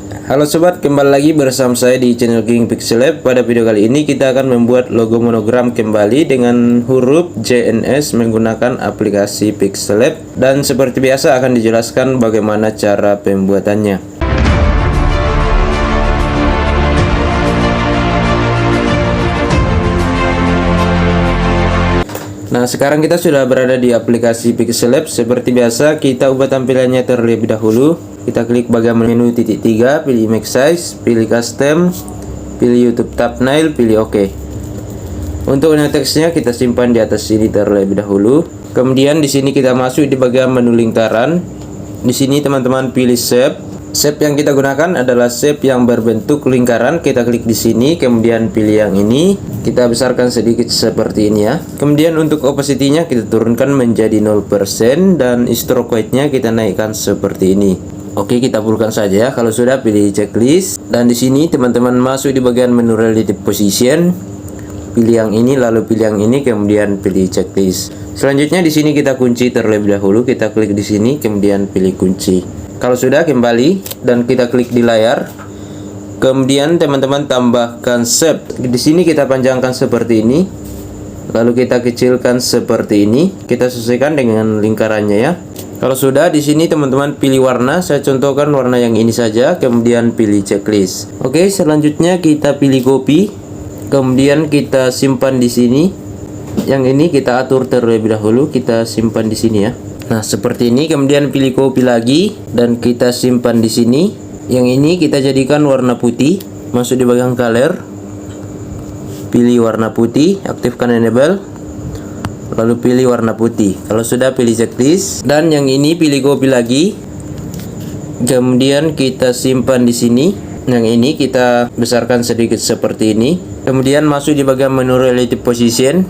Halo sobat, kembali lagi bersama saya di channel King Pixel Lab. Pada video kali ini kita akan membuat logo monogram kembali dengan huruf JNS menggunakan aplikasi Pixel Lab. Dan seperti biasa akan dijelaskan bagaimana cara pembuatannya. Nah, sekarang kita sudah berada di aplikasi Pixel Lab. Seperti biasa, kita ubah tampilannya terlebih dahulu. Kita klik bagian menu titik 3, pilih Image Size, pilih Custom, pilih YouTube Thumbnail, pilih OK. Untuk teksnya kita simpan di atas sini terlebih dahulu. Kemudian di sini kita masuk di bagian menu lingkaran. Di sini teman-teman pilih Shape. Shape yang kita gunakan adalah shape yang berbentuk lingkaran. Kita klik di sini, kemudian pilih yang ini. Kita besarkan sedikit seperti ini ya. Kemudian untuk opacity-nya kita turunkan menjadi 0% dan stroke weight-nya kita naikkan seperti ini. Oke, kita fullkan saja. Kalau sudah, pilih checklist. Dan di sini teman-teman masuk di bagian menu relative position. Pilih yang ini, lalu pilih yang ini, kemudian pilih checklist. Selanjutnya di sini kita kunci terlebih dahulu. Kita klik di sini, kemudian pilih kunci. Kalau sudah, kembali dan kita klik di layar. Kemudian teman-teman tambahkan shape. Di sini kita panjangkan seperti ini. Lalu kita kecilkan seperti ini. Kita sesuaikan dengan lingkarannya ya. Kalau sudah, di sini teman-teman pilih warna. Saya contohkan warna yang ini saja. Kemudian pilih checklist. Oke, selanjutnya kita pilih copy. Kemudian kita simpan di sini. Yang ini kita atur terlebih dahulu. Kita simpan di sini ya. Nah, seperti ini. Kemudian pilih copy lagi dan kita simpan di sini. Yang ini kita jadikan warna putih. Masuk di bagian color. Pilih warna putih, aktifkan enable. Lalu pilih warna putih. Kalau sudah, pilih checklist dan yang ini pilih copy lagi. Kemudian kita simpan di sini. Yang ini kita besarkan sedikit seperti ini. Kemudian masuk di bagian menu relative position.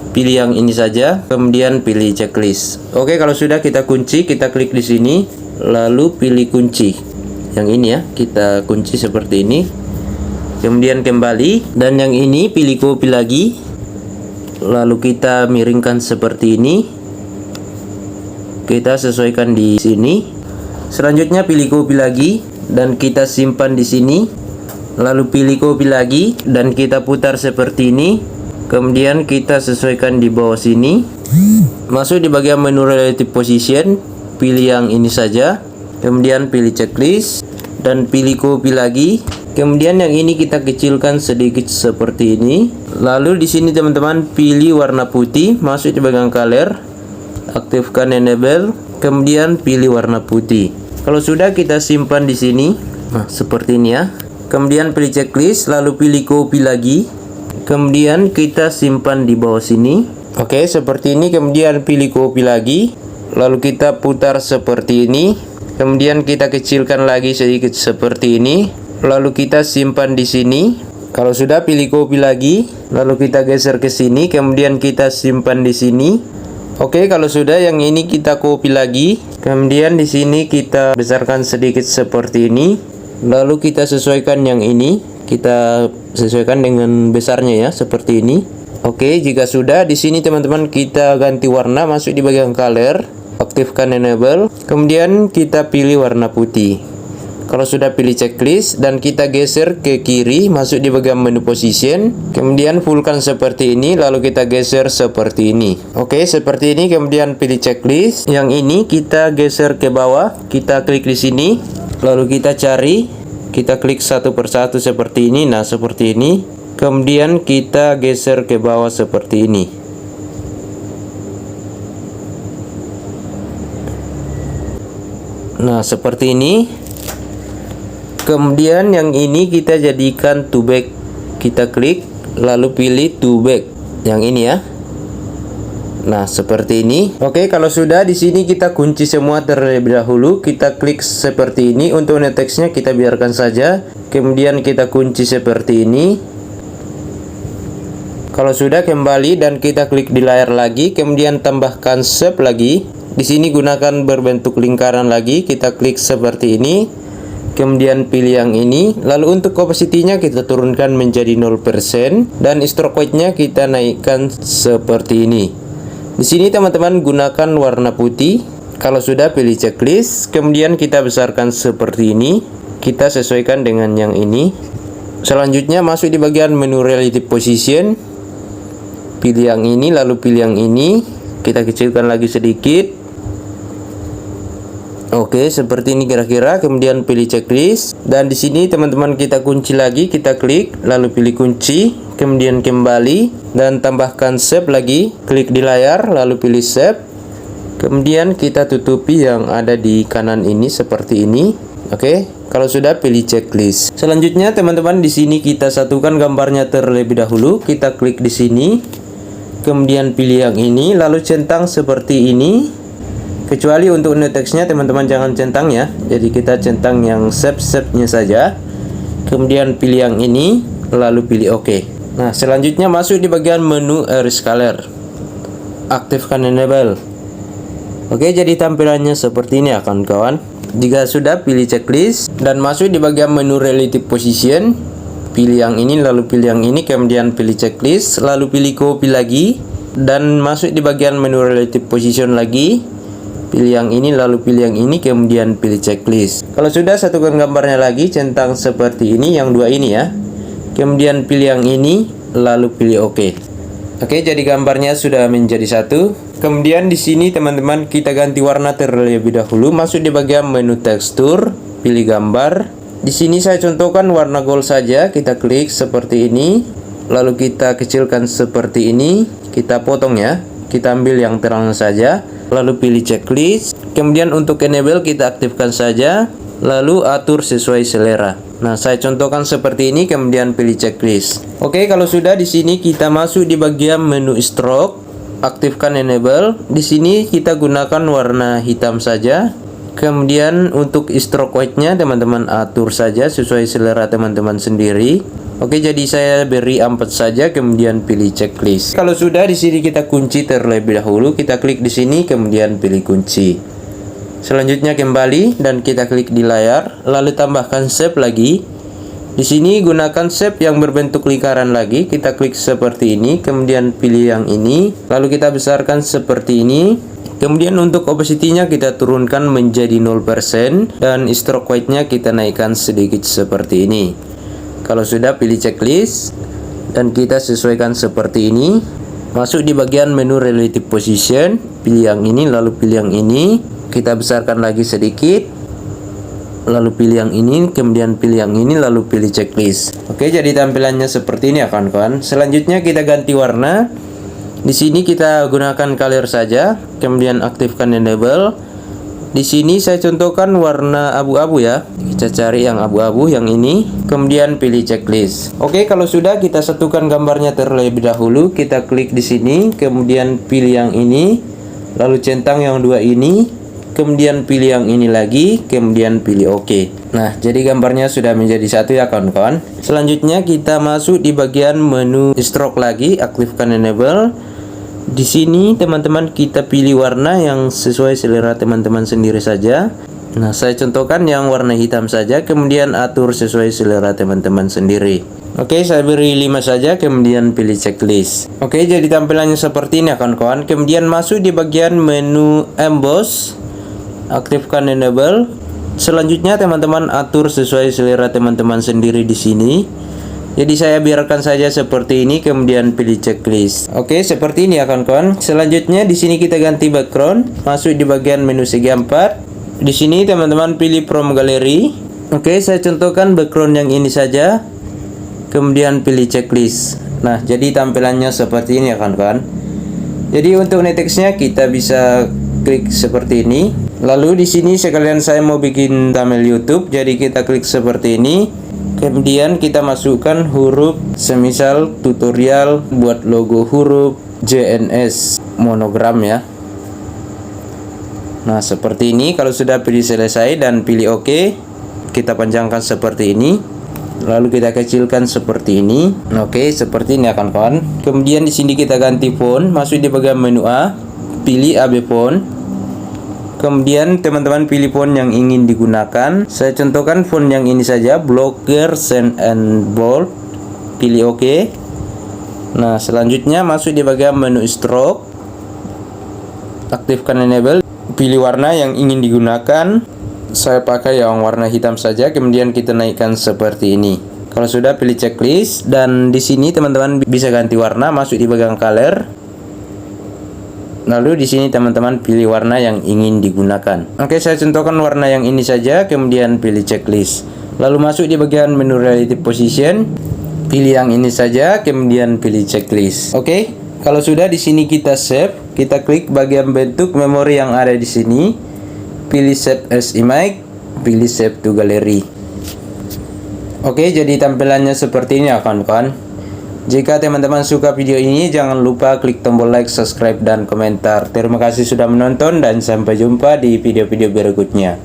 Pilih yang ini saja, kemudian pilih checklist. Oke, kalau sudah kita kunci, kita klik di sini, lalu pilih kunci. Yang ini ya, kita kunci seperti ini. Kemudian kembali dan yang ini pilih copy lagi. Lalu kita miringkan seperti ini. Kita sesuaikan di sini. Selanjutnya pilih copy lagi dan kita simpan di sini. Lalu pilih copy lagi dan kita putar seperti ini. Kemudian kita sesuaikan di bawah sini. Masuk di bagian menu relative position, pilih yang ini saja. Kemudian pilih checklist dan pilih copy lagi. Kemudian yang ini kita kecilkan sedikit seperti ini. Lalu di sini teman-teman pilih warna putih, masuk di bagian color, aktifkan enable, kemudian pilih warna putih. Kalau sudah, kita simpan di sini. Nah, seperti ini ya. Kemudian pilih checklist, lalu pilih copy lagi. Kemudian kita simpan di bawah sini. Oke, seperti ini. Kemudian pilih copy lagi. Lalu kita putar seperti ini. Kemudian kita kecilkan lagi sedikit seperti ini. Lalu kita simpan di sini. Kalau sudah, pilih copy lagi. Lalu kita geser ke sini. Kemudian kita simpan di sini. Oke, kalau sudah, yang ini kita copy lagi. Kemudian di sini kita besarkan sedikit seperti ini. Lalu kita sesuaikan yang ini. Kita sesuaikan dengan besarnya ya, seperti ini. Oke, jika sudah, di sini teman-teman kita ganti warna, masuk di bagian color, aktifkan enable, kemudian kita pilih warna putih. Kalau sudah, pilih checklist dan kita geser ke kiri, masuk di bagian menu position, kemudian fullkan seperti ini, lalu kita geser seperti ini. Oke, seperti ini. Kemudian pilih checklist. Yang ini kita geser ke bawah, kita klik di sini, lalu kita cari, kita klik satu persatu seperti ini. Nah, seperti ini. Kemudian kita geser ke bawah seperti ini. Nah, seperti ini. Kemudian yang ini kita jadikan to back. Kita klik lalu pilih to back. Yang ini ya. Nah, seperti ini. Oke, kalau sudah, di sini kita kunci semua terlebih dahulu. Kita klik seperti ini. Untuk teksnya kita biarkan saja. Kemudian kita kunci seperti ini. Kalau sudah, kembali dan kita klik di layar lagi. Kemudian tambahkan shape lagi. Di sini gunakan berbentuk lingkaran lagi. Kita klik seperti ini. Kemudian pilih yang ini. Lalu untuk opacity-nya kita turunkan menjadi 0% dan stroke weight-nya kita naikkan seperti ini. Di sini teman-teman gunakan warna putih. Kalau sudah, pilih checklist. Kemudian kita besarkan seperti ini. kita sesuaikan dengan yang ini. Selanjutnya masuk di bagian menu relative position, pilih yang ini, lalu pilih yang ini, kita kecilkan lagi sedikit. Oke, seperti ini kira-kira. Kemudian pilih checklist, dan di sini teman-teman kita kunci lagi, kita klik, lalu pilih kunci, kemudian kembali dan tambahkan save lagi, klik di layar, lalu pilih save. Kemudian kita tutupi yang ada di kanan ini seperti ini. Oke, kalau sudah pilih checklist. Selanjutnya teman-teman di sini kita satukan gambarnya terlebih dahulu. Kita klik di sini, kemudian pilih yang ini, lalu centang seperti ini. Kecuali untuk new text-nya teman-teman jangan centang ya. Jadi kita centang yang shape-nya saja. Kemudian pilih yang ini, lalu pilih OK. Nah, selanjutnya masuk di bagian menu Erase Color. Aktifkan enable. Oke, jadi tampilannya seperti ini ya kawan-kawan. Jika sudah, pilih checklist dan masuk di bagian menu relative position. Pilih yang ini, lalu pilih yang ini, kemudian pilih checklist, lalu pilih copy lagi dan masuk di bagian menu relative position lagi. Pilih yang ini, lalu pilih yang ini, kemudian pilih checklist. Kalau sudah, satukan gambarnya lagi, centang seperti ini, yang dua ini ya. Kemudian pilih yang ini, lalu pilih OK. Oke, jadi gambarnya sudah menjadi satu. Kemudian di sini teman-teman kita ganti warna terlebih dahulu. Masuk di bagian menu tekstur, pilih gambar. Di sini saya contohkan warna gold saja. Kita klik seperti ini, lalu kita kecilkan seperti ini. Kita potong ya. Kita ambil yang terang saja, lalu pilih checklist. Kemudian untuk enable kita aktifkan saja, lalu atur sesuai selera. Nah, saya contohkan seperti ini, kemudian pilih checklist. Oke, kalau sudah di sini kita masuk di bagian menu stroke, aktifkan enable. Di sini kita gunakan warna hitam saja. Kemudian untuk stroke weight-nya teman-teman atur saja sesuai selera teman-teman sendiri. Oke, jadi saya beri 4 saja, kemudian pilih checklist. Kalau sudah di sini kita kunci terlebih dahulu, kita klik di sini, kemudian pilih kunci. Selanjutnya kembali dan kita klik di layar, lalu tambahkan shape lagi. Di sini gunakan shape yang berbentuk lingkaran lagi. Kita klik seperti ini, kemudian pilih yang ini, lalu kita besarkan seperti ini. Kemudian untuk opacity-nya kita turunkan menjadi 0% dan stroke weight-nya kita naikkan sedikit seperti ini. Kalau sudah, pilih checklist dan kita sesuaikan seperti ini. Masuk di bagian menu relative position, pilih yang ini, lalu pilih yang ini. Kita besarkan lagi sedikit, lalu pilih yang ini, kemudian pilih yang ini, lalu pilih checklist. Oke, jadi tampilannya seperti ini ya kawan-kawan. Selanjutnya kita ganti warna. Di sini kita gunakan color saja, kemudian aktifkan enable. Di sini saya contohkan warna abu-abu ya. Kita cari yang abu-abu, yang ini, kemudian pilih checklist. Oke, kalau sudah kita satukan gambarnya terlebih dahulu. Kita klik di sini, kemudian pilih yang ini, lalu centang yang dua ini. Kemudian pilih yang ini lagi, kemudian pilih OK. Nah, jadi gambarnya sudah menjadi satu ya kawan-kawan. Selanjutnya kita masuk di bagian menu stroke lagi, aktifkan enable. Di sini teman-teman kita pilih warna yang sesuai selera teman-teman sendiri saja. Nah, saya contohkan yang warna hitam saja, kemudian atur sesuai selera teman-teman sendiri. Oke, saya beri 5 saja, kemudian pilih checklist. Oke, jadi tampilannya seperti ini ya kawan-kawan. Kemudian masuk di bagian menu emboss, aktifkan enable. Selanjutnya teman-teman atur sesuai selera teman-teman sendiri di sini. Jadi saya biarkan saja seperti ini, kemudian pilih checklist. Oke, seperti ini ya kawan-kawan. Selanjutnya di sini kita ganti background. Masuk di bagian menu segi 4. Di sini teman-teman pilih from gallery. Oke, saya contohkan background yang ini saja. Kemudian pilih checklist. Nah, jadi tampilannya seperti ini ya kawan-kawan. Jadi untuk next-nya kita bisa klik seperti ini. Lalu di sini sekalian saya mau bikin thumbnail YouTube, jadi kita klik seperti ini. Kemudian kita masukkan huruf, semisal tutorial buat logo huruf JNS monogram ya. Nah, seperti ini. Kalau sudah pilih selesai dan pilih OK, kita panjangkan seperti ini. Lalu kita kecilkan seperti ini. Oke, seperti ini ya kawan-kawan. Kemudian di sini kita ganti font, masuk di bagian menu A, pilih AB font. Kemudian teman-teman pilih font yang ingin digunakan. Saya contohkan font yang ini saja, Blocker Sans and Bold. Pilih OK. Nah, selanjutnya masuk di bagian menu stroke, aktifkan enable. Pilih warna yang ingin digunakan. Saya pakai yang warna hitam saja, kemudian kita naikkan seperti ini. Kalau sudah, pilih checklist, dan di sini teman-teman bisa ganti warna, masuk di bagian color. Lalu di sini teman-teman pilih warna yang ingin digunakan. Oke, saya contohkan warna yang ini saja, kemudian pilih checklist. Lalu masuk di bagian menu relative position, pilih yang ini saja, kemudian pilih checklist. Oke, kalau sudah, di sini kita save, kita klik bagian bentuk memori yang ada di sini, pilih save as image, pilih save to gallery. Oke, jadi tampilannya seperti ini ya kawan-kawan. Jika teman-teman suka video ini, jangan lupa klik tombol like, subscribe, dan komentar. Terima kasih sudah menonton, dan sampai jumpa di video-video berikutnya.